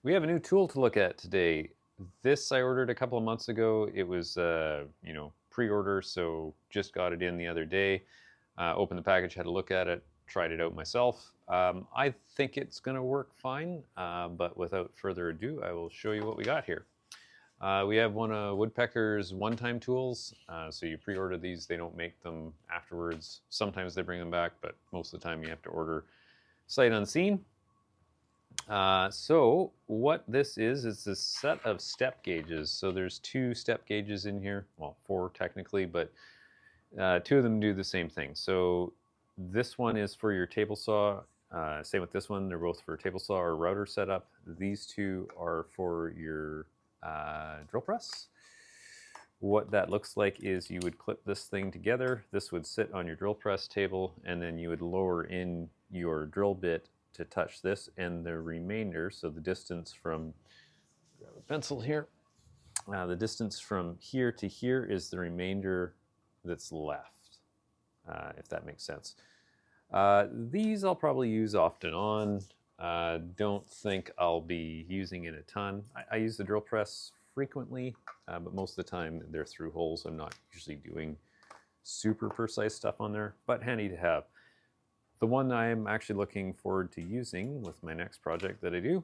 We have a new tool to look at today. This I ordered a couple of months ago. It was, pre-order, so just got it in the other day. Opened the package, had a look at it, tried it out myself. I think it's going to work fine, but without further ado, I will show you what we got here. We have one of Woodpeckers one-time tools. So you pre-order these, they don't make them afterwards. Sometimes they bring them back, but most of the time you have to order sight unseen. So what this is a set of step gauges. So there's two step gauges in here, well, four technically, but two of them do the same thing. So this one is for your table saw. Same with this one, they're both for table saw or router setup. These two are for your drill press. What that looks like is you would clip this thing together. This would sit on your drill press table, and then you would lower in your drill bit to touch this, and the remainder, so the distance from, grab a pencil here, the distance from here to here is the remainder that's left, if that makes sense. These I'll probably use off and on. Don't think I'll be using it a ton. I use the drill press frequently, but most of the time they're through holes. I'm not usually doing super precise stuff on there, but handy to have. The one I'm actually looking forward to using with my next project that I do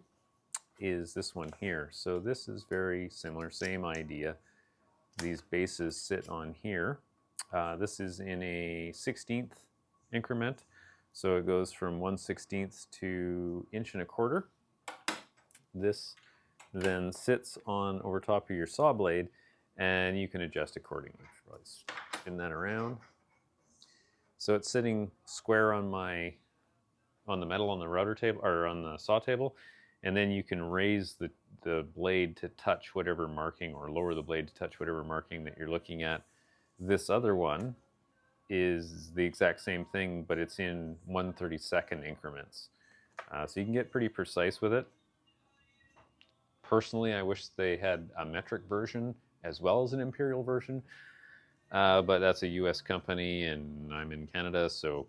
is this one here. So this is very similar, same idea. These bases sit on here. This is in a 1/16 increment. So it goes from 1/16 to 1¼ inch. This then sits on over top of your saw blade, and you can adjust accordingly. Probably spin that around. So it's sitting square on the metal on the router table, or on the saw table, and then you can raise the blade to touch whatever marking, or lower the blade to touch whatever marking that you're looking at. This other one is the exact same thing, but it's in 1/32 increments. So you can get pretty precise with it. Personally, I wish they had a metric version as well as an imperial version. But that's a US company and I'm in Canada, so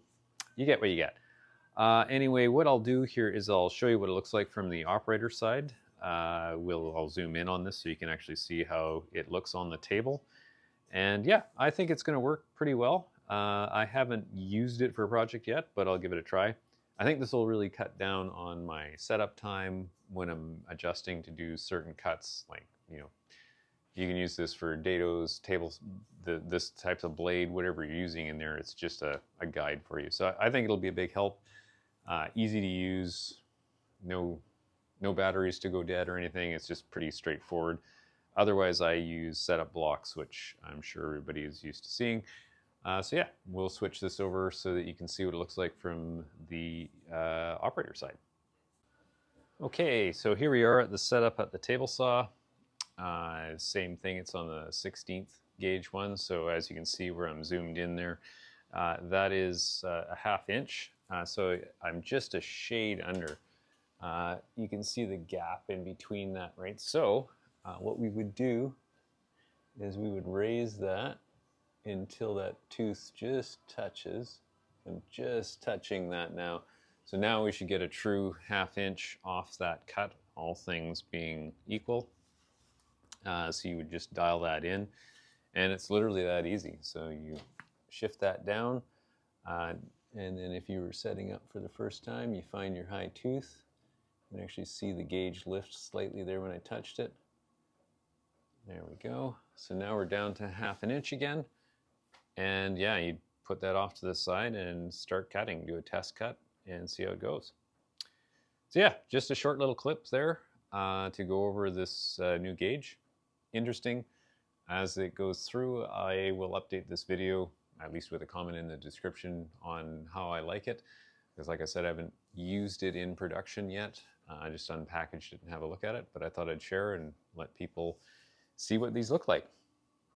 you get what you get. Anyway, what I'll do here is I'll show you what it looks like from the operator side. I'll zoom in on this so you can actually see how it looks on the table. And yeah, I think it's going to work pretty well. I haven't used it for a project yet, but I'll give it a try. I think this will really cut down on my setup time when I'm adjusting to do certain cuts, like, you can use this for dados, tables, this type of blade, whatever you're using in there. It's just a guide for you. So I think it'll be a big help. Easy to use, no batteries to go dead or anything. It's just pretty straightforward. Otherwise, I use setup blocks, which I'm sure everybody is used to seeing. So yeah, we'll switch this over so that you can see what it looks like from the operator side. Okay, so here we are at the setup at the table saw. Same thing, it's on the 1/16 gauge one, so as you can see where I'm zoomed in there, that is a 1/2 inch, so I'm just a shade under. You can see the gap in between that, right? So what we would do is we would raise that until that tooth just touches. I'm just touching that now. So now we should get a true 1/2 inch off that cut, all things being equal. So you would just dial that in, and it's literally that easy. So you shift that down, and then if you were setting up for the first time, you find your high tooth. You can actually see the gauge lift slightly there when I touched it. There we go. So now we're down to 1/2 inch again, and yeah, you put that off to the side and start cutting. Do a test cut and see how it goes. So yeah, just a short little clip there to go over this new gauge. Interesting. As it goes through, I will update this video, at least with a comment in the description on how I like it. Because like I said, I haven't used it in production yet. I just unpackaged it and have a look at it, but I thought I'd share and let people see what these look like.